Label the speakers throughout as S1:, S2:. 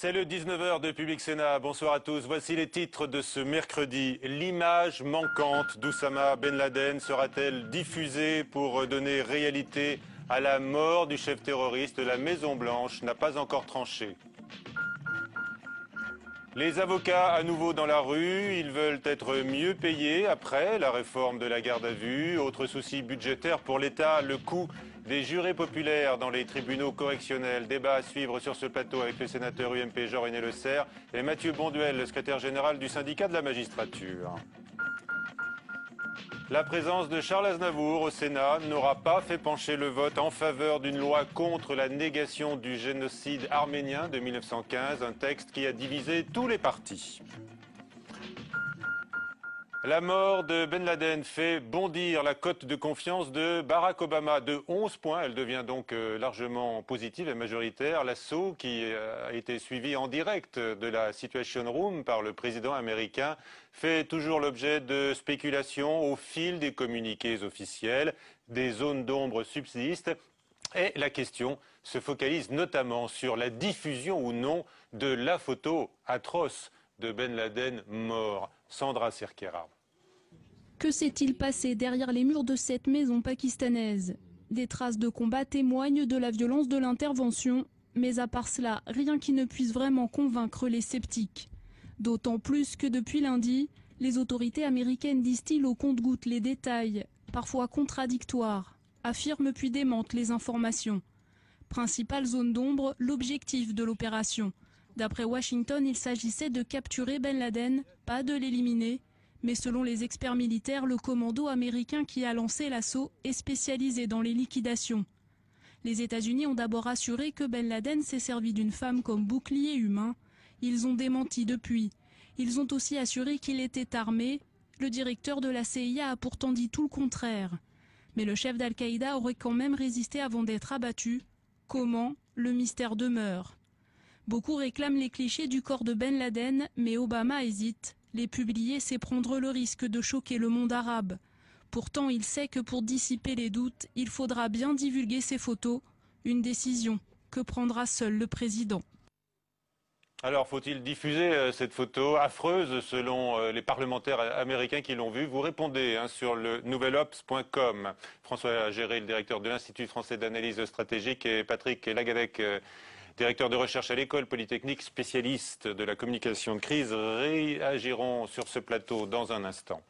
S1: C'est le 19h de Public Sénat. Bonsoir à tous. Voici les titres de ce mercredi. L'image manquante d'Oussama Ben Laden sera-t-elle diffusée pour donner réalité à la mort du chef terroriste? La Maison-Blanche n'a pas encore tranché. Les avocats à nouveau dans la rue, ils veulent être mieux payés après la réforme de la garde à vue. Autre souci budgétaire pour l'État, le coût des jurés populaires dans les tribunaux correctionnels. Débat à suivre sur ce plateau avec le sénateur UMP Jean-René Le Serre et Mathieu Bonduel, le secrétaire général du syndicat de la magistrature. La présence de Charles Aznavour au Sénat n'aura pas fait pencher le vote en faveur d'une loi contre la négation du génocide arménien de 1915, un texte qui a divisé tous les partis. La mort de Ben Laden fait bondir la cote de confiance de Barack Obama de 11 points. Elle devient donc largement positive et majoritaire. L'assaut qui a été suivi en direct de la Situation Room par le président américain fait toujours l'objet de spéculations au fil des communiqués officiels. Des zones d'ombre subsistent et la question se focalise notamment sur la diffusion ou non de la photo atroce de Ben Laden mort. Sandra Cerquera.
S2: Que s'est-il passé derrière les murs de cette maison pakistanaise? Des traces de combat témoignent de la violence de l'intervention, mais à part cela, rien qui ne puisse vraiment convaincre les sceptiques. D'autant plus que depuis lundi, les autorités américaines distillent au compte-gouttes les détails, parfois contradictoires, affirment puis démentent les informations. Principale zone d'ombre, l'objectif de l'opération. D'après Washington, il s'agissait de capturer Ben Laden, pas de l'éliminer. Mais selon les experts militaires, le commando américain qui a lancé l'assaut est spécialisé dans les liquidations. Les États-Unis ont d'abord assuré que Ben Laden s'est servi d'une femme comme bouclier humain. Ils ont démenti depuis. Ils ont aussi assuré qu'il était armé. Le directeur de la CIA a pourtant dit tout le contraire. Mais le chef d'Al-Qaïda aurait quand même résisté avant d'être abattu. Comment? Le mystère demeure. Beaucoup réclament les clichés du corps de Ben Laden, mais Obama hésite. Les publier, c'est prendre le risque de choquer le monde arabe. Pourtant, il sait que pour dissiper les doutes, il faudra bien divulguer ces photos. Une décision que prendra seul le président.
S1: Alors, faut-il diffuser cette photo affreuse selon les parlementaires américains qui l'ont vue? Vous répondez sur le nouvelops.com. François Géré, le directeur de l'Institut français d'analyse stratégique, et Patrick Lagadec, directeur de recherche à l'école polytechnique, spécialiste de la communication de crise, réagiront sur ce plateau dans un instant.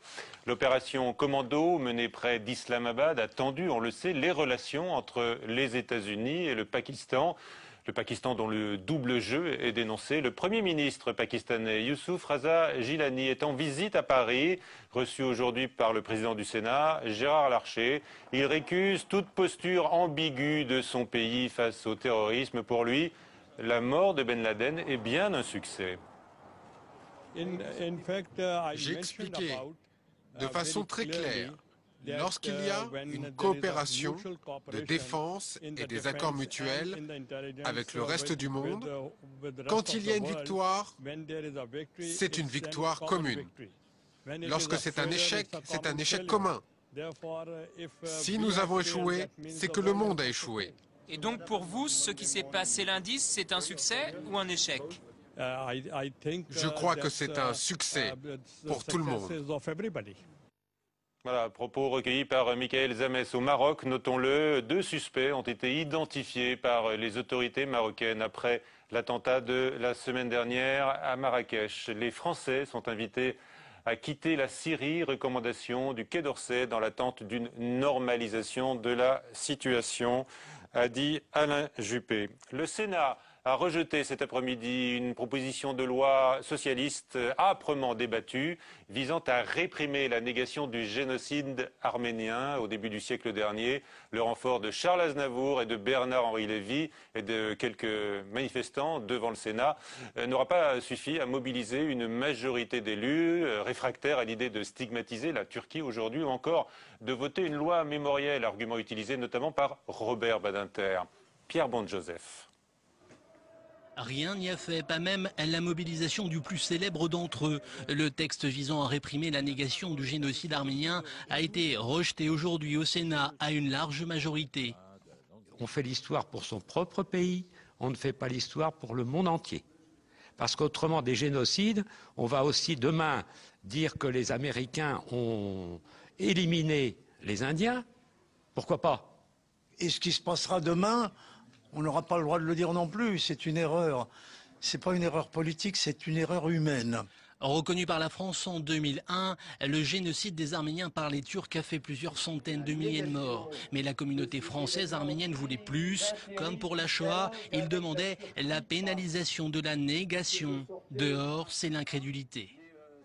S1: L'opération Commando menée près d'Islamabad a tendu, on le sait, les relations entre les États-Unis et le Pakistan. Le Pakistan dont le double jeu est dénoncé. Le Premier ministre pakistanais Youssouf Raza Gilani est en visite à Paris, reçu aujourd'hui par le président du Sénat, Gérard Larcher. Il récuse toute posture ambiguë de son pays face au terrorisme. Pour lui, la mort de Ben Laden est bien un succès.
S3: J'ai expliqué de façon très claire, lorsqu'il y a une coopération de défense et des accords mutuels avec le reste du monde, quand il y a une victoire, c'est une victoire commune. Lorsque c'est un échec commun. Si nous avons échoué, c'est que le monde a échoué.
S4: Et donc pour vous, ce qui s'est passé lundi, c'est un succès ou un échec?
S3: Je crois que c'est un succès pour tout le monde.
S1: Voilà, propos recueillis par Michael Zames au Maroc. Notons-le, 2 suspects ont été identifiés par les autorités marocaines après l'attentat de la semaine dernière à Marrakech. Les Français sont invités à quitter la Syrie, recommandation du Quai d'Orsay dans l'attente d'une normalisation de la situation, a dit Alain Juppé. Le Sénat a rejeté cet après-midi une proposition de loi socialiste âprement débattue visant à réprimer la négation du génocide arménien au début du siècle dernier. Le renfort de Charles Aznavour et de Bernard-Henri Lévy et de quelques manifestants devant le Sénat n'aura pas suffi à mobiliser une majorité d'élus réfractaires à l'idée de stigmatiser la Turquie aujourd'hui ou encore de voter une loi mémorielle, argument utilisé notamment par Robert Badinter. Pierre Bonde-Joseph.
S5: Rien n'y a fait, pas même la mobilisation du plus célèbre d'entre eux. Le texte visant à réprimer la négation du génocide arménien a été rejeté aujourd'hui au Sénat à une large majorité.
S6: On fait l'histoire pour son propre pays, on ne fait pas l'histoire pour le monde entier. Parce qu'autrement, des génocides, on va aussi demain dire que les Américains ont éliminé les Indiens. Pourquoi pas?
S7: Et ce qui se passera demain, on n'aura pas le droit de le dire non plus. C'est une erreur. C'est pas une erreur politique, c'est une erreur humaine.
S5: Reconnu par la France en 2001, le génocide des Arméniens par les Turcs a fait plusieurs centaines de milliers de morts. Mais la communauté française arménienne voulait plus. Comme pour la Shoah, ils demandaient la pénalisation de la négation. Dehors, c'est l'incrédulité.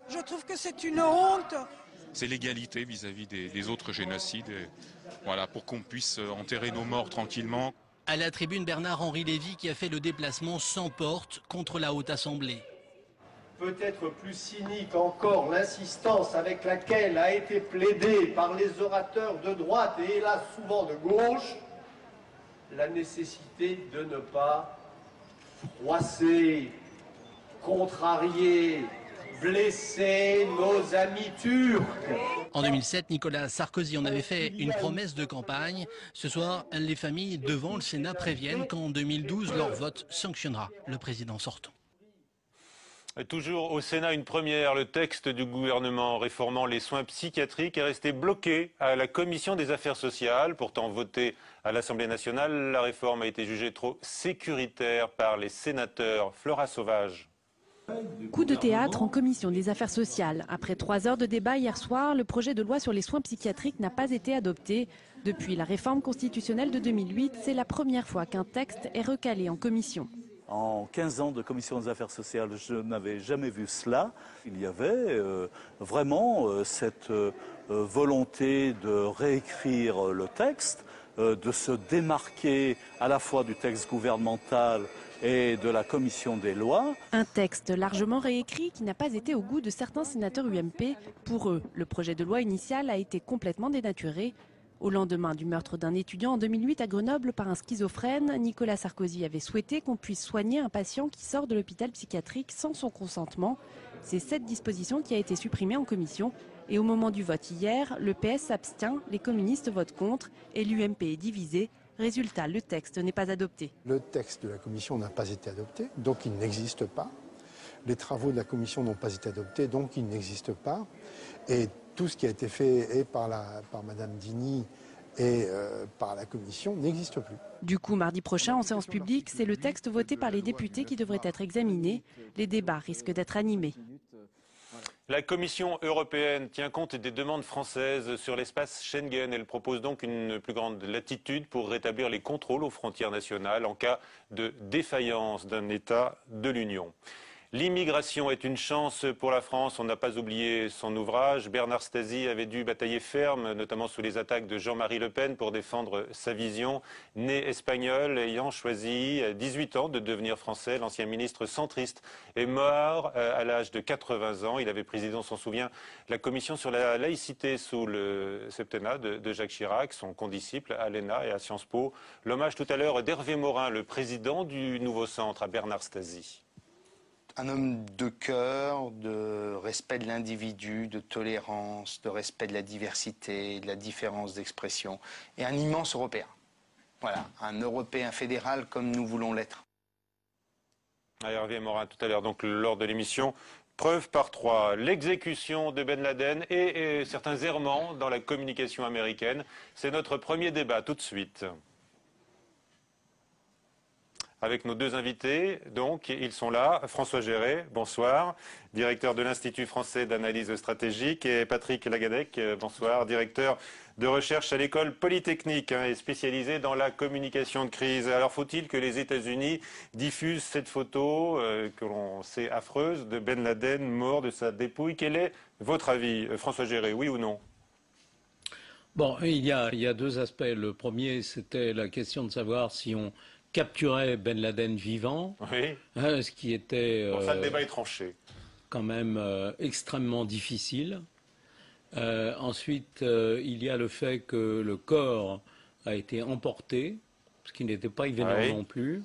S8: Je trouve que c'est une honte.
S9: C'est l'égalité vis-à-vis des autres génocides. Et voilà, pour qu'on puisse enterrer nos morts tranquillement.
S5: À la tribune, Bernard-Henri Lévy qui a fait le déplacement sans porte contre la Haute Assemblée.
S10: Peut-être plus cynique encore l'insistance avec laquelle a été plaidée par les orateurs de droite et hélas souvent de gauche, la nécessité de ne pas froisser, contrarier, blesser nos amis turcs.
S5: En 2007, Nicolas Sarkozy en avait fait une promesse de campagne. Ce soir, les familles devant le Sénat préviennent qu'en 2012, leur vote sanctionnera le président sortant.
S1: Toujours au Sénat, une première. Le texte du gouvernement réformant les soins psychiatriques est resté bloqué à la Commission des affaires sociales. Pourtant voté à l'Assemblée nationale, la réforme a été jugée trop sécuritaire par les sénateurs. Flora Sauvage.
S11: Coup de théâtre en commission des affaires sociales. Après 3 heures de débat hier soir, le projet de loi sur les soins psychiatriques n'a pas été adopté. Depuis la réforme constitutionnelle de 2008, c'est la première fois qu'un texte est recalé en commission.
S12: En 15 ans de commission des affaires sociales, je n'avais jamais vu cela. Il y avait vraiment cette volonté de réécrire le texte, de se démarquer à la fois du texte gouvernemental et de la commission des lois.
S11: Un texte largement réécrit qui n'a pas été au goût de certains sénateurs UMP. Pour eux, le projet de loi initial a été complètement dénaturé. Au lendemain du meurtre d'un étudiant en 2008 à Grenoble par un schizophrène, Nicolas Sarkozy avait souhaité qu'on puisse soigner un patient qui sort de l'hôpital psychiatrique sans son consentement. C'est cette disposition qui a été supprimée en commission. Et au moment du vote hier, le PS s'abstient, les communistes votent contre et l'UMP est divisé. Résultat, le texte n'est pas adopté.
S13: Le texte de la commission n'a pas été adopté, donc il n'existe pas. Les travaux de la commission n'ont pas été adoptés, donc il n'existe pas. Et tout ce qui a été fait par Mme Dini et par la commission n'existe plus.
S11: Du coup, mardi prochain, en séance publique, c'est le texte voté par les députés qui devrait être examiné. Les débats risquent d'être animés.
S1: La Commission européenne tient compte des demandes françaises sur l'espace Schengen. Elle propose donc une plus grande latitude pour rétablir les contrôles aux frontières nationales en cas de défaillance d'un État de l'Union. L'immigration est une chance pour la France, on n'a pas oublié son ouvrage. Bernard Stasi avait dû batailler ferme, notamment sous les attaques de Jean-Marie Le Pen pour défendre sa vision. Né espagnol, ayant choisi 18 ans de devenir français, l'ancien ministre centriste est mort à l'âge de 80 ans. Il avait présidé, on s'en souvient, la commission sur la laïcité sous le septennat de Jacques Chirac, son condisciple à l'ENA et à Sciences Po. L'hommage tout à l'heure d'Hervé Morin, le président du nouveau centre, à Bernard Stasi.
S14: Un homme de cœur, de respect de l'individu, de tolérance, de respect de la diversité, de la différence d'expression, et un immense Européen. Voilà, un Européen fédéral comme nous voulons l'être.
S1: Hervé Morin tout à l'heure, donc lors de l'émission. Preuve par 3, l'exécution de Ben Laden et certains errements dans la communication américaine. C'est notre premier débat tout de suite. Avec nos deux invités, donc, ils sont là. François Géret, bonsoir, directeur de l'Institut français d'analyse stratégique, et Patrick Lagadec, bonsoir, directeur de recherche à l'école polytechnique et spécialisé dans la communication de crise. Alors, faut-il que les États-Unis diffusent cette photo, que l'on sait affreuse, de Ben Laden mort de sa dépouille? Quel est votre avis, François Géret, oui ou non?
S15: Bon, il y a deux aspects. Le premier, c'était la question de savoir si on capturait Ben Laden vivant,
S1: oui.
S15: Ce qui était
S1: ça, le débat est tranché.
S15: Quand même extrêmement difficile. Ensuite, il y a le fait que le corps a été emporté, ce qui n'était pas évident non plus,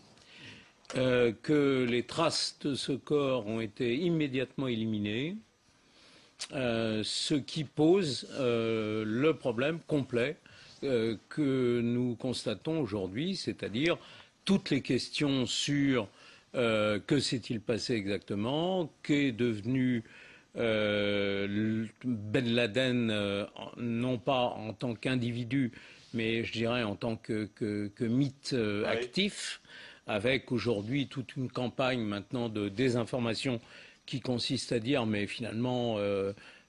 S15: que les traces de ce corps ont été immédiatement éliminées, ce qui pose le problème complet que nous constatons aujourd'hui, c'est-à-dire toutes les questions sur Que s'est-il passé exactement? Qu'est devenu Ben Laden, non pas en tant qu'individu, mais je dirais en tant que mythe actif, avec aujourd'hui toute une campagne maintenant de désinformation qui consiste à dire mais finalement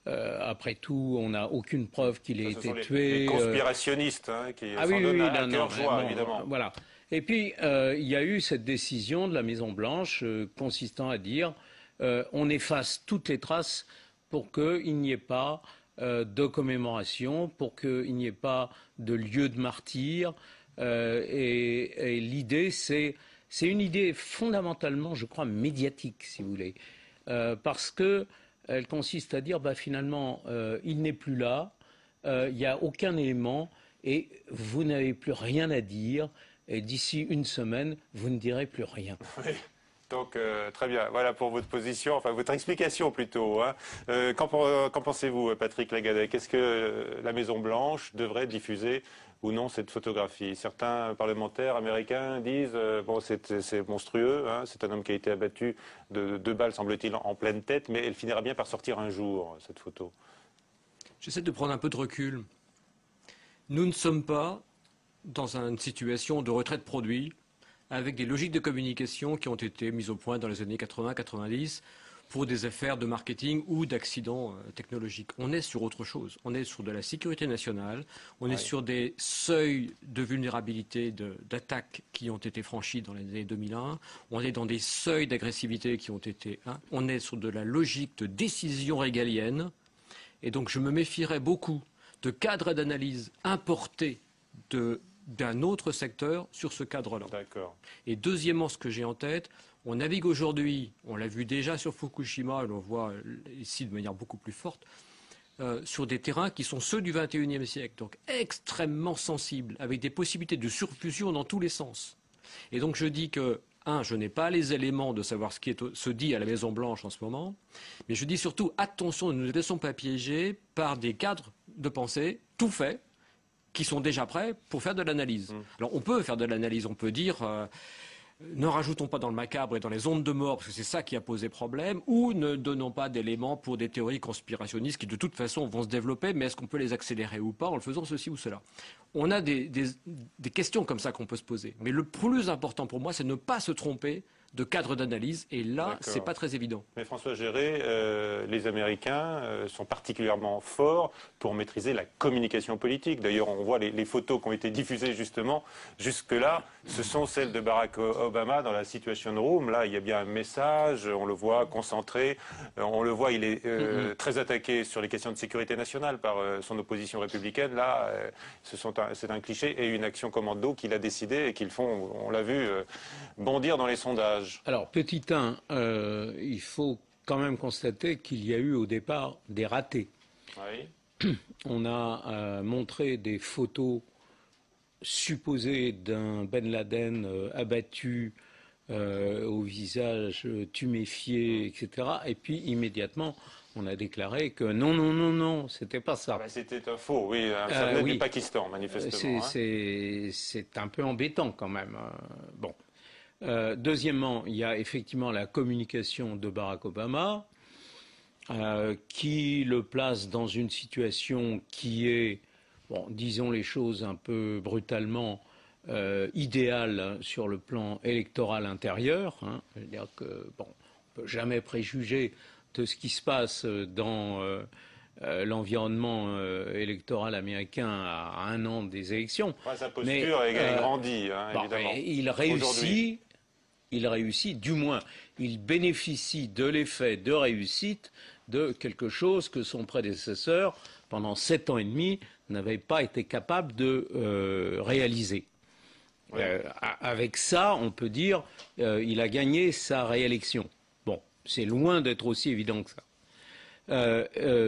S15: après tout on n'a aucune preuve qu'il ait été tué.
S1: Les conspirationnistes qui s'en donnent à cœur joie, évidemment.
S15: Voilà. Et puis il y a eu cette décision de la Maison Blanche consistant à dire on efface toutes les traces pour qu'il n'y ait pas de commémoration, pour qu'il n'y ait pas de lieu de martyr. Et l'idée, c'est une idée fondamentalement, je crois, médiatique, si vous voulez, parce qu'elle consiste à dire, finalement, il n'est plus là, il n'y a aucun élément, et vous n'avez plus rien à dire, et d'ici une semaine, vous ne direz plus rien.
S1: Oui. Donc, très bien. Voilà pour votre position, enfin votre explication plutôt. Qu'en pensez-vous, Patrick Lagadec? Est-ce que la Maison-Blanche devrait diffuser ou non cette photographie? Certains parlementaires américains disent bon, c'est monstrueux, c'est un homme qui a été abattu de 2 balles, semble-t-il, en pleine tête, mais elle finira bien par sortir un jour, cette photo.
S16: J'essaie de prendre un peu de recul. Nous ne sommes pas dans une situation de retrait de produits, avec des logiques de communication qui ont été mises au point dans les années 80-90 pour des affaires de marketing ou d'accidents technologiques. On est sur autre chose. On est sur de la sécurité nationale, on est sur des seuils de vulnérabilité, d'attaques qui ont été franchis dans les années 2001, on est dans des seuils d'agressivité qui ont été... on est sur de la logique de décision régalienne, et donc je me méfierais beaucoup de cadres d'analyse importés d'un autre secteur sur ce cadre-là. Et deuxièmement, ce que j'ai en tête, on navigue aujourd'hui, on l'a vu déjà sur Fukushima, et on le voit ici de manière beaucoup plus forte, sur des terrains qui sont ceux du XXIe siècle, donc extrêmement sensibles, avec des possibilités de surfusion dans tous les sens. Et donc je dis que, je n'ai pas les éléments de savoir ce qui se dit à la Maison-Blanche en ce moment, mais je dis surtout, attention, ne nous laissons pas piéger par des cadres de pensée tout faits, qui sont déjà prêts pour faire de l'analyse. Alors on peut faire de l'analyse, on peut dire ne rajoutons pas dans le macabre et dans les ondes de mort, parce que c'est ça qui a posé problème, ou ne donnons pas d'éléments pour des théories conspirationnistes qui de toute façon vont se développer, mais est-ce qu'on peut les accélérer ou pas en le faisant ceci ou cela? On a des questions comme ça qu'on peut se poser. Mais le plus important pour moi, c'est ne pas se tromper de cadre d'analyse, et là, c'est pas très évident.
S1: Mais François Géré, les Américains sont particulièrement forts pour maîtriser la communication politique. D'ailleurs, on voit les photos qui ont été diffusées justement jusque-là, ce sont celles de Barack Obama dans la Situation Room. Là, il y a bien un message, on le voit concentré, on le voit, il est très attaqué sur les questions de sécurité nationale par son opposition républicaine. Là, c'est un cliché et une action commando qu'il a décidé et qu'ils font, on l'a vu, bondir dans les sondages.
S15: Alors, petit 1, il faut quand même constater qu'il y a eu au départ des ratés. Oui. On a montré des photos supposées d'un Ben Laden abattu, au visage tuméfié, etc. Et puis, immédiatement, on a déclaré que non, c'était pas ça.
S1: C'était un faux, oui, ça venait du Pakistan, manifestement.
S15: C'est un peu embêtant quand même. Bon. Deuxièmement, il y a effectivement la communication de Barack Obama qui le place dans une situation qui est, disons les choses un peu brutalement, idéale sur le plan électoral intérieur. C'est-à-dire que, on ne peut jamais préjuger de ce qui se passe dans l'environnement électoral américain à 1 an des élections.
S1: Sa posture est grandie, évidemment.
S15: Il réussit, du moins, il bénéficie de l'effet de réussite de quelque chose que son prédécesseur, pendant 7 ans et demi, n'avait pas été capable de réaliser. Oui. Avec ça, on peut dire il a gagné sa réélection. Bon, c'est loin d'être aussi évident que ça.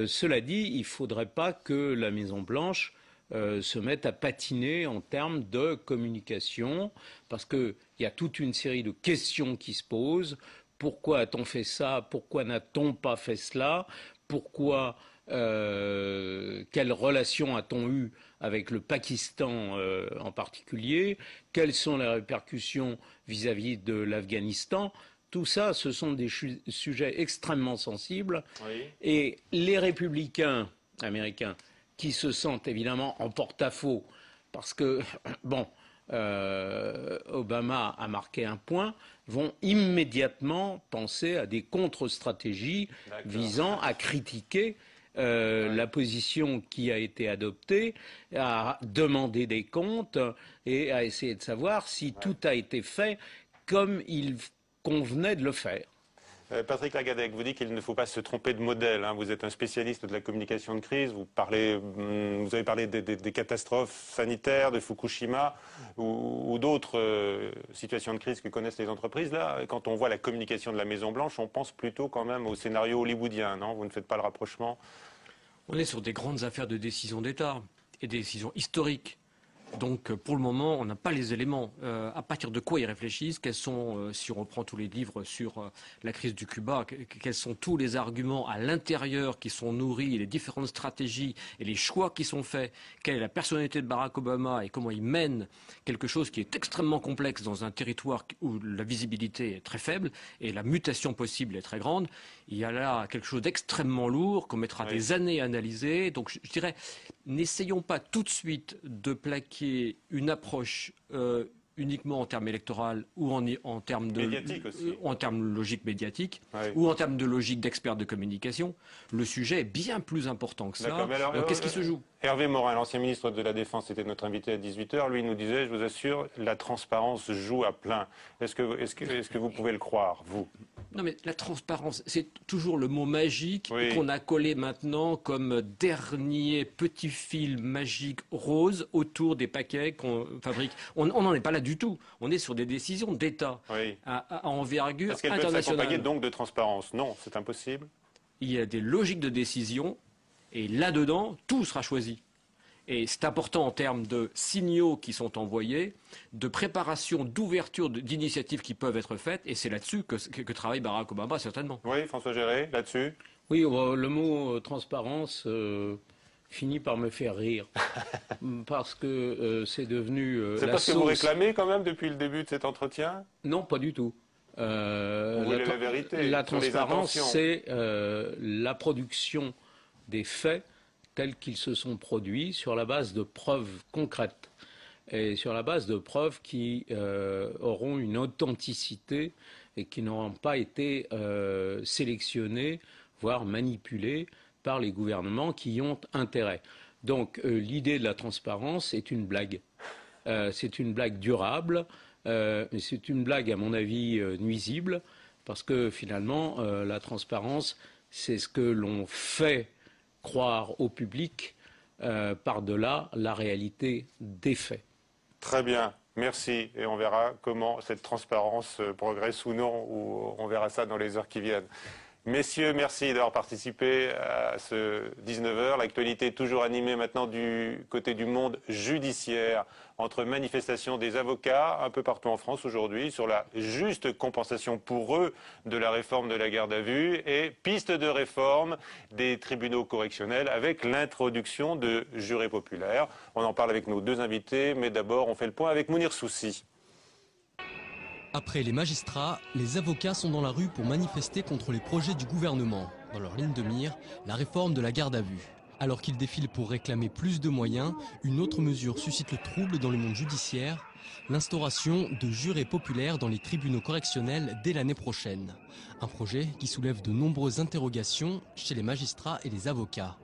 S15: Cela dit, il ne faudrait pas que la Maison-Blanche se mette à patiner en termes de communication, parce qu'il y a toute une série de questions qui se posent. Pourquoi a-t-on fait ça? Pourquoi n'a-t-on pas fait cela? Pourquoi Quelle relation a-t-on eu avec le Pakistan en particulier? Quelles sont les répercussions vis-à-vis de l'Afghanistan? Tout ça, ce sont des sujets extrêmement sensibles. Oui. Et les républicains américains qui se sentent évidemment en porte-à-faux parce que, bon, Obama a marqué un point, vont immédiatement penser à des contre-stratégies visant à critiquer la position qui a été adoptée, à demander des comptes et à essayer de savoir si tout a été fait comme il convenait de le faire.
S1: Patrick Lagadec, vous dites qu'il ne faut pas se tromper de modèle. Hein. Vous êtes un spécialiste de la communication de crise. Vous avez parlé des catastrophes sanitaires, de Fukushima ou d'autres situations de crise que connaissent les entreprises. Là, quand on voit la communication de la Maison-Blanche, on pense plutôt quand même au scénario hollywoodien, non? Vous ne faites pas le rapprochement?
S16: On est sur des grandes affaires de décision d'État et des décisions historiques. Donc pour le moment, on n'a pas les éléments. À partir de quoi ils réfléchissent? Quels sont, si on reprend tous les livres sur la crise du Cuba, quels sont tous les arguments à l'intérieur qui sont nourris, les différentes stratégies et les choix qui sont faits? Quelle est la personnalité de Barack Obama et comment il mène quelque chose qui est extrêmement complexe dans un territoire où la visibilité est très faible et la mutation possible est très grande? Il y a là quelque chose d'extrêmement lourd qu'on mettra des années à analyser. Donc je dirais, n'essayons pas tout de suite de plaquer une approche uniquement en termes électoraux ou en termes de en termes de logique médiatique ou en termes de logique d'experts de communication. Le sujet est bien plus important que ça. Alors, qu'est-ce qui se joue?
S1: Hervé Morin, l'ancien ministre de la Défense, était notre invité à 18h. Lui, il nous disait, je vous assure, la transparence joue à plein. Est-ce que vous pouvez le croire, vous?
S16: Non, mais la transparence, c'est toujours le mot magique qu'on a collé maintenant comme dernier petit fil magique rose autour des paquets qu'on fabrique. On n'en est pas là du tout. On est sur des décisions d'État à envergure internationale.
S1: Est-ce qu'elles peuvent s'accompagner donc de transparence? Non, c'est impossible.
S16: Il y a des logiques de décision et là-dedans, tout sera choisi. Et c'est important en termes de signaux qui sont envoyés, de préparation, d'ouverture d'initiatives qui peuvent être faites, et c'est là-dessus que travaille Barack Obama, certainement.
S1: Oui, François Géré, là-dessus?
S15: Oui, le mot transparence finit par me faire rire, parce que c'est devenu
S1: c'est parce que vous réclamez quand même depuis le début de cet entretien?
S15: Non, pas du tout.
S1: Vous voulez la vérité?
S15: La transparence, c'est la production des faits tels qu'ils se sont produits sur la base de preuves concrètes et sur la base de preuves qui auront une authenticité et qui n'auront pas été sélectionnées, voire manipulées par les gouvernements qui y ont intérêt. Donc l'idée de la transparence est une blague. C'est une blague durable, c'est une blague à mon avis nuisible, parce que finalement la transparence, c'est ce que l'on fait croire au public par-delà la réalité des faits.
S1: Très bien, merci. Et on verra comment cette transparence progresse ou non, ou on verra ça dans les heures qui viennent. Messieurs, merci d'avoir participé à ce 19h. L'actualité est toujours animée maintenant du côté du monde judiciaire, entre manifestations des avocats un peu partout en France aujourd'hui sur la juste compensation pour eux de la réforme de la garde à vue et piste de réforme des tribunaux correctionnels avec l'introduction de jurés populaires. On en parle avec nos deux invités, mais d'abord on fait le point avec Mounir Soussi.
S17: Après les magistrats, les avocats sont dans la rue pour manifester contre les projets du gouvernement. Dans leur ligne de mire, la réforme de la garde à vue. Alors qu'ils défilent pour réclamer plus de moyens, une autre mesure suscite le trouble dans le monde judiciaire, l'instauration de jurés populaires dans les tribunaux correctionnels dès l'année prochaine. Un projet qui soulève de nombreuses interrogations chez les magistrats et les avocats.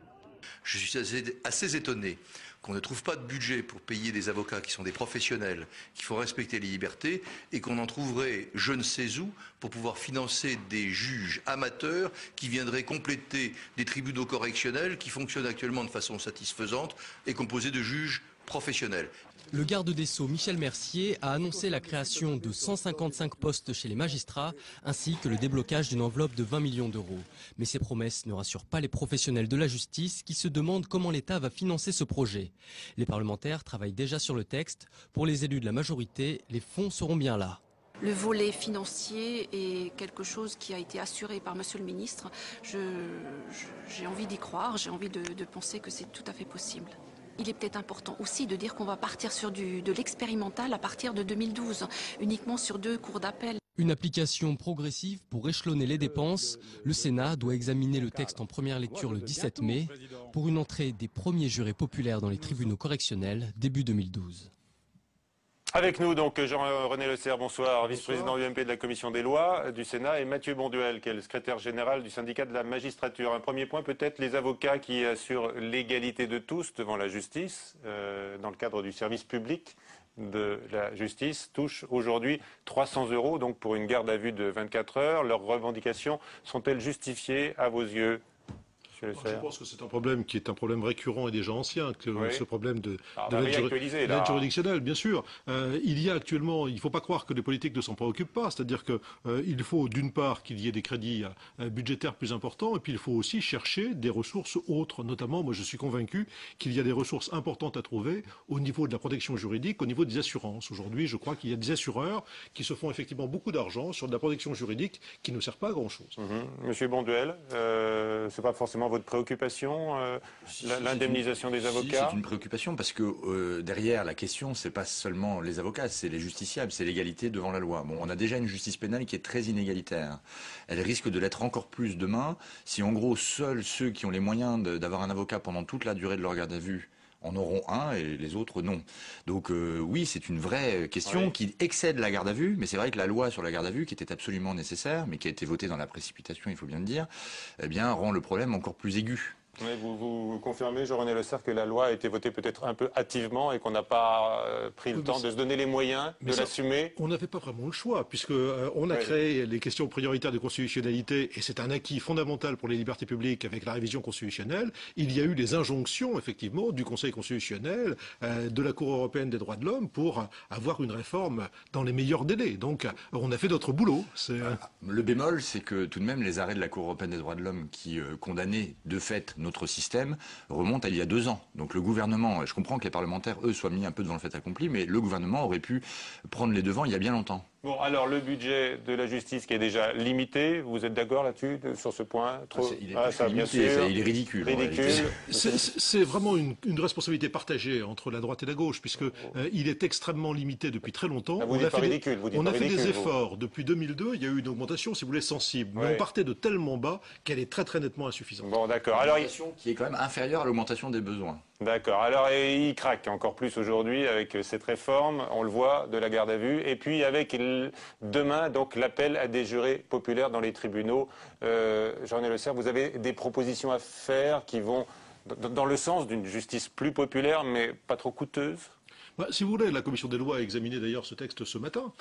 S18: Je suis assez étonné qu'on ne trouve pas de budget pour payer des avocats qui sont des professionnels, qui font respecter les libertés, et qu'on en trouverait je ne sais où pour pouvoir financer des juges amateurs qui viendraient compléter des tribunaux correctionnels qui fonctionnent actuellement de façon satisfaisante et composés de juges professionnels.
S17: Le garde des Sceaux Michel Mercier a annoncé la création de 155 postes chez les magistrats ainsi que le déblocage d'une enveloppe de 20 millions d'euros. Mais ces promesses ne rassurent pas les professionnels de la justice qui se demandent comment l'État va financer ce projet. Les parlementaires travaillent déjà sur le texte. Pour les élus de la majorité, les fonds seront bien là.
S19: Le volet financier est quelque chose qui a été assuré par Monsieur le ministre. J'ai envie d'y croire, j'ai envie de penser que c'est tout à fait possible. Il est peut-être important aussi de dire qu'on va partir sur de l'expérimental à partir de 2012, uniquement sur 2 cours d'appel.
S17: Une application progressive pour échelonner les dépenses. Le Sénat doit examiner le texte en première lecture le 17 mai pour une entrée des premiers jurés populaires dans les tribunaux correctionnels début 2012.
S1: Avec nous, donc, Jean-René Le Serre, bonsoir, vice-président UMP de la Commission des lois du Sénat, et Mathieu Bonduel, qui est le secrétaire général du syndicat de la magistrature. Un premier point, peut-être les avocats qui assurent l'égalité de tous devant la justice, dans le cadre du service public de la justice, touchent aujourd'hui 300 €, donc pour une garde à vue de 24 heures. Leurs revendications sont-elles justifiées à vos yeux ?
S20: Je pense que c'est un problème qui est un problème récurrent et déjà ancien, ce problème de
S1: l'aide
S20: juridictionnelle, bien sûr. Il y a actuellement, il ne faut pas croire que les politiques ne s'en préoccupent pas, c'est-à-dire qu'il faut d'une part qu'il y ait des crédits budgétaires plus importants, et puis il faut aussi chercher des ressources autres. Notamment, moi je suis convaincu qu'il y a des ressources importantes à trouver au niveau de la protection juridique, au niveau des assurances. Aujourd'hui, je crois qu'il y a des assureurs qui se font effectivement beaucoup d'argent sur de la protection juridique qui ne sert pas à grand-chose.
S1: Monsieur Bonduel, c'est pas forcément votre préoccupation, l'indemnisation des avocats?
S21: C'est une préoccupation parce que derrière la question, c'est pas seulement les avocats, c'est les justiciables, c'est l'égalité devant la loi. Bon, on a déjà une justice pénale qui est très inégalitaire. Elle risque de l'être encore plus demain si en gros seuls ceux qui ont les moyens d'avoir un avocat pendant toute la durée de leur garde à vue en auront un et les autres non. Donc oui, c'est une vraie question qui excède la garde à vue, mais c'est vrai que la loi sur la garde à vue, qui était absolument nécessaire, mais qui a été votée dans la précipitation, il faut bien le dire, eh bien rend le problème encore plus aigu.
S1: Oui, vous confirmez, Jean-René Le Serre, que la loi a été votée peut-être un peu hâtivement et qu'on n'a pas pris le temps de se donner les moyens de l'assumer?
S20: On n'avait pas vraiment le choix, puisqu'on a créé les questions prioritaires de constitutionnalité, et c'est un acquis fondamental pour les libertés publiques avec la révision constitutionnelle. Il y a eu des injonctions, effectivement, du Conseil constitutionnel, de la Cour européenne des droits de l'homme, pour avoir une réforme dans les meilleurs délais. Donc, on a fait notre boulot.
S21: Le bémol, c'est que tout de même, les arrêts de la Cour européenne des droits de l'homme qui condamnaient de fait notre système remonte à il y a 2 ans. Donc le gouvernement, je comprends que les parlementaires, eux, soient mis un peu devant le fait accompli, mais le gouvernement aurait pu prendre les devants il y a bien longtemps.
S1: Bon, alors le budget de la justice qui est déjà limité, vous êtes d'accord là-dessus, sur ce point?
S21: Il est ridicule.
S20: C'est vraiment une responsabilité partagée entre la droite et la gauche, puisqu'il est extrêmement limité depuis très longtemps.
S1: On a fait
S20: des efforts. Depuis 2002, il y a eu une augmentation, si vous voulez, sensible. Mais on partait de tellement bas qu'elle est très très nettement insuffisante.
S1: Bon, d'accord.
S21: Alors, une augmentation qui est quand même inférieure à l'augmentation des besoins.
S1: D'accord. Alors, il craque encore plus aujourd'hui avec cette réforme, on le voit, de la garde à vue. Et puis, avec demain, donc, l'appel à des jurés populaires dans les tribunaux. Jean-René Le Serre, vous avez des propositions à faire qui vont dans le sens d'une justice plus populaire, mais pas trop coûteuse?
S20: Si vous voulez, la Commission des lois a examiné d'ailleurs ce texte ce matin.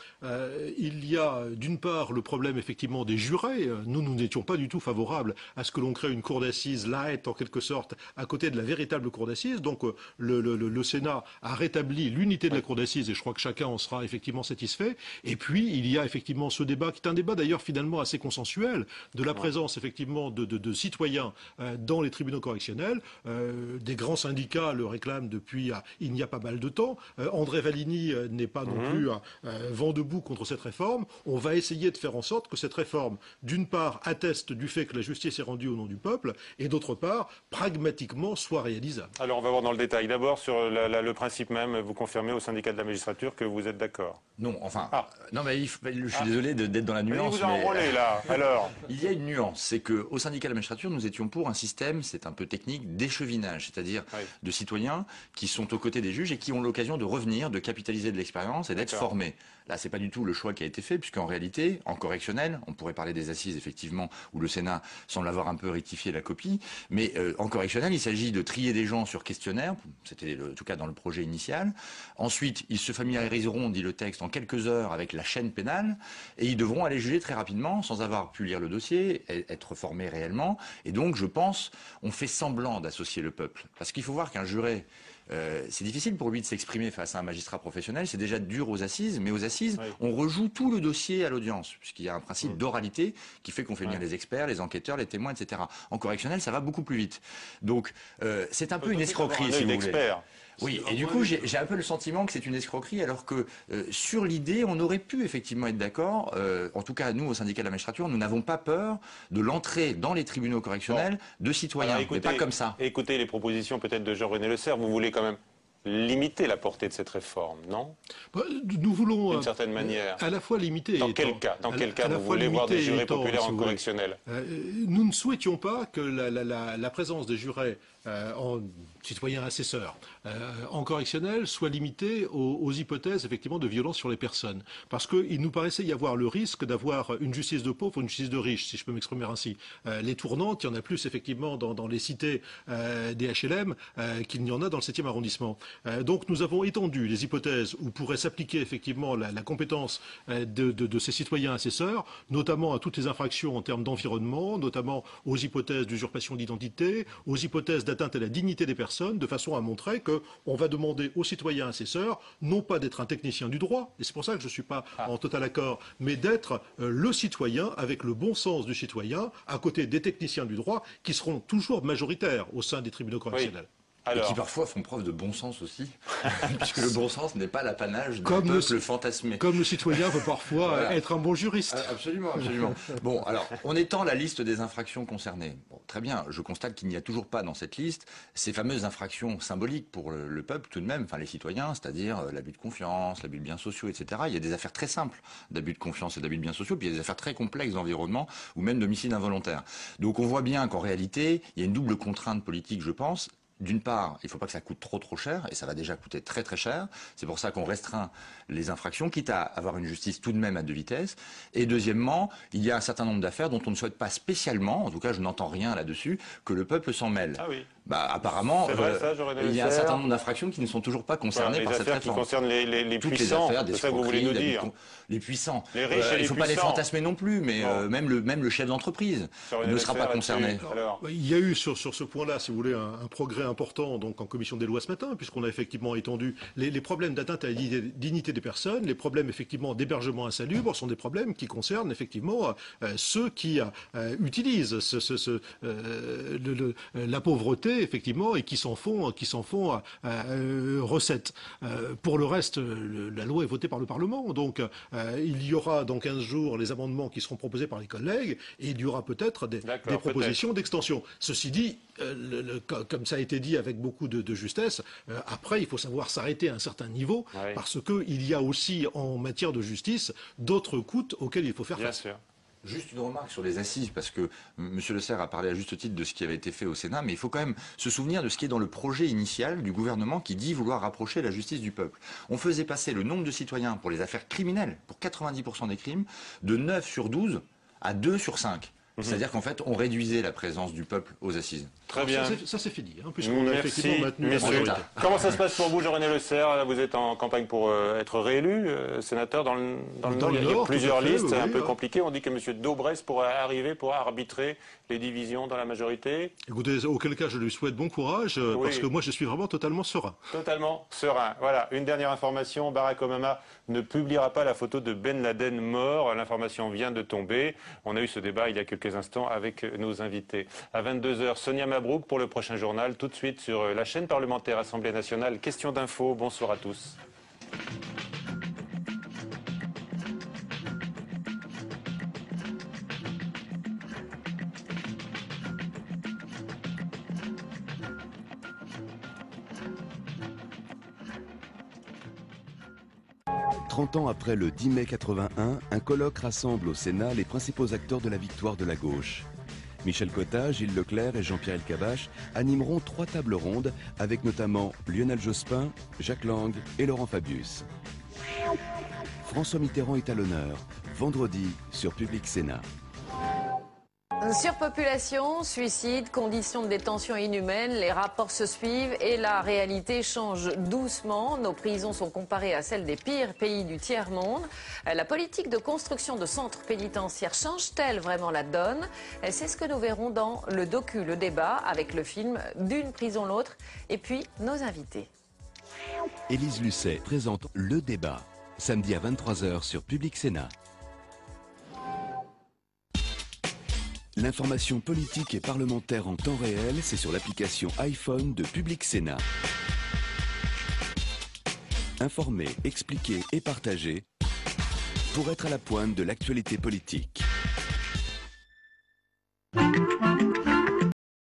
S20: Il y a d'une part le problème effectivement des jurés. Nous n'étions pas du tout favorables à ce que l'on crée une cour d'assises light en quelque sorte à côté de la véritable cour d'assises. Donc le Sénat a rétabli l'unité de la cour d'assises et je crois que chacun en sera effectivement satisfait. Et puis il y a effectivement ce débat qui est un débat d'ailleurs finalement assez consensuel de la présence effectivement de citoyens dans les tribunaux correctionnels. Des grands syndicats le réclament depuis il n'y a pas mal de temps. André Valigny n'est pas non plus vent debout contre cette réforme. On va essayer de faire en sorte que cette réforme, d'une part, atteste du fait que la justice est rendue au nom du peuple, et d'autre part, pragmatiquement, soit réalisable.
S1: Alors on va voir dans le détail. D'abord, sur le principe même, vous confirmez au syndicat de la magistrature que vous êtes d'accord?
S21: Non, enfin, non, mais je suis désolé d'être dans la nuance.
S1: Mais vous enrôlez là, alors.
S21: Il y a une nuance, c'est qu'au syndicat de la magistrature, nous étions pour un système, c'est un peu technique, d'échevinage, c'est-à-dire de citoyens qui sont aux côtés des juges et qui ont l'occasion de revenir, de capitaliser de l'expérience et d'être formés. Là, c'est pas du tout le choix qui a été fait, puisqu'en réalité, en correctionnel, on pourrait parler des assises, effectivement, où le Sénat semble avoir un peu rectifié la copie, mais en correctionnel, il s'agit de trier des gens sur questionnaire, c'était en tout cas dans le projet initial. Ensuite, ils se familiariseront, dit le texte, en quelques heures avec la chaîne pénale, et ils devront aller juger très rapidement, sans avoir pu lire le dossier, être formés réellement. Et donc, je pense, on fait semblant d'associer le peuple. Parce qu'il faut voir qu'un juré, c'est difficile pour lui de s'exprimer face à un magistrat professionnel, c'est déjà dur aux assises, mais aux assises, on rejoue tout le dossier à l'audience, puisqu'il y a un principe d'oralité qui fait qu'on fait venir les experts, les enquêteurs, les témoins, etc. En correctionnel, ça va beaucoup plus vite. Donc, c'est un peu une escroquerie, si vous voulez. Oui, et du coup, j'ai un peu le sentiment que c'est une escroquerie, alors que sur l'idée, on aurait pu effectivement être d'accord. En tout cas, nous, au syndicat de la magistrature, nous n'avons pas peur de l'entrée dans les tribunaux correctionnels de citoyens, mais pas comme ça.
S1: Écoutez les propositions peut-être de Jean-René Le Serre, vous voulez quand même limiter la portée de cette réforme, non?
S20: Nous voulons,
S1: d'une certaine manière,
S20: à la fois limiter.
S1: Dans quel cas vous voulez voir des jurés populaires en correctionnel?
S20: Nous ne souhaitions pas que la présence des jurés en citoyens assesseurs en correctionnel soit limitée aux hypothèses effectivement de violence sur les personnes, parce qu'il nous paraissait y avoir le risque d'avoir une justice de pauvres ou une justice de riches, si je peux m'exprimer ainsi. Les tournantes, il y en a plus effectivement dans les cités des HLM qu'il n'y en a dans le 7e arrondissement. Donc nous avons étendu les hypothèses où pourrait s'appliquer effectivement la compétence de ces citoyens assesseurs, notamment à toutes les infractions en termes d'environnement, notamment aux hypothèses d'usurpation d'identité, aux hypothèses d'atteinte à la dignité des personnes, de façon à montrer qu'on va demander aux citoyens assesseurs, non pas d'être un technicien du droit, et c'est pour ça que je ne suis pas en total accord, mais d'être le citoyen avec le bon sens du citoyen, à côté des techniciens du droit, qui seront toujours majoritaires au sein des tribunaux correctionnels.
S21: Oui. Alors, et qui parfois font preuve de bon sens aussi, puisque le bon sens n'est pas l'apanage du peuple fantasmé.
S20: Comme le citoyen veut parfois être un bon juriste.
S21: Absolument, absolument. Bon, alors, on étend la liste des infractions concernées. Bon, très bien, je constate qu'il n'y a toujours pas dans cette liste ces fameuses infractions symboliques pour le peuple tout de même, enfin les citoyens, c'est-à-dire l'abus de confiance, l'abus de biens sociaux, etc. Il y a des affaires très simples d'abus de confiance et d'abus de biens sociaux, puis il y a des affaires très complexes d'environnement ou même d'homicide involontaire. Donc on voit bien qu'en réalité, il y a une double contrainte politique, je pense. D'une part, il ne faut pas que ça coûte trop cher, et ça va déjà coûter très cher. C'est pour ça qu'on restreint les infractions, quitte à avoir une justice tout de même à deux vitesses. Et deuxièmement, il y a un certain nombre d'affaires dont on ne souhaite pas spécialement, en tout cas je n'entends rien là-dessus, que le peuple s'en mêle.
S1: Ah oui.
S21: Bah, apparemment, il y a un certain nombre d'infractions qui ne sont toujours pas concernées par cette réforme.
S1: Les affaires qui concernent les
S21: toutes
S1: puissants,
S21: les affaires,
S1: c'est ça que vous voulez nous dire.
S21: Les puissants.
S1: Les riches et les puissants.
S21: Il ne faut pas les fantasmer non plus, mais même le chef d'entreprise ne sera pas concerné.
S20: Il y a eu sur ce point-là, si vous voulez, un progrès important donc en commission des lois ce matin, puisqu'on a effectivement étendu les problèmes d'atteinte à la dignité des personnes, les problèmes effectivement d'hébergement insalubre sont des problèmes qui concernent effectivement ceux qui utilisent la pauvreté effectivement et qui s'en font recette. Pour le reste, la loi est votée par le Parlement, donc il y aura dans 15 jours les amendements qui seront proposés par les collègues et il y aura peut-être des propositions d'extension. Ceci dit, comme ça a été dit avec beaucoup de justesse, après il faut savoir s'arrêter à un certain niveau parce qu'il y a aussi en matière de justice d'autres coûts auxquels il faut faire face.
S21: Bien sûr. Juste une remarque sur les assises, parce que M. Le Serre a parlé à juste titre de ce qui avait été fait au Sénat, mais il faut quand même se souvenir de ce qui est dans le projet initial du gouvernement qui dit vouloir rapprocher la justice du peuple. On faisait passer le nombre de citoyens pour les affaires criminelles, pour 90% des crimes, de 9 sur 12 à 2 sur 5. C'est-à-dire qu'en fait, on réduisait la présence du peuple aux assises.
S1: Très bien.
S20: Ça c'est fini, puisqu'on a effectivement maintenu la majorité.
S1: Comment ça se passe pour vous, Jean-René Le Serre? Vous êtes en campagne pour être réélu sénateur dans le Nord. Il y a plusieurs listes, c'est un peu compliqué. On dit que M. Daubresse pourrait arriver pour arbitrer les divisions dans la majorité.
S20: Écoutez, auquel cas, je lui souhaite bon courage, parce que moi, je suis vraiment totalement serein.
S1: Totalement serein. Voilà, une dernière information. Barack Obama ne publiera pas la photo de Ben Laden mort. L'information vient de tomber. On a eu ce débat il y a quelques instants avec nos invités. À 22h, Sonia Mabrouk pour le prochain journal. Tout de suite sur la chaîne parlementaire Assemblée nationale. Question d'info. Bonsoir à tous.
S2: « 30 ans après le 10 mai 81, un colloque rassemble au Sénat les principaux acteurs de la victoire de la gauche. Michel Cotta, Gilles Leclerc et Jean-Pierre Elkabbach animeront 3 tables rondes avec notamment Lionel Jospin, Jacques Lang et Laurent Fabius. François Mitterrand est à l'honneur, vendredi sur Public Sénat.
S22: Surpopulation, suicide, conditions de détention inhumaines, les rapports se suivent et la réalité change doucement. Nos prisons sont comparées à celles des pires pays du tiers-monde. La politique de construction de centres pénitentiaires change-t-elle vraiment la donne? C'est ce que nous verrons dans le docu, le débat, avec le film D'une prison l'autre et puis nos invités.
S2: Élise Lucet présente Le Débat, samedi à 23h sur Public Sénat. L'information politique et parlementaire en temps réel, c'est sur l'application iPhone de Public Sénat. Informer, expliquer et partager pour être à la pointe de l'actualité politique.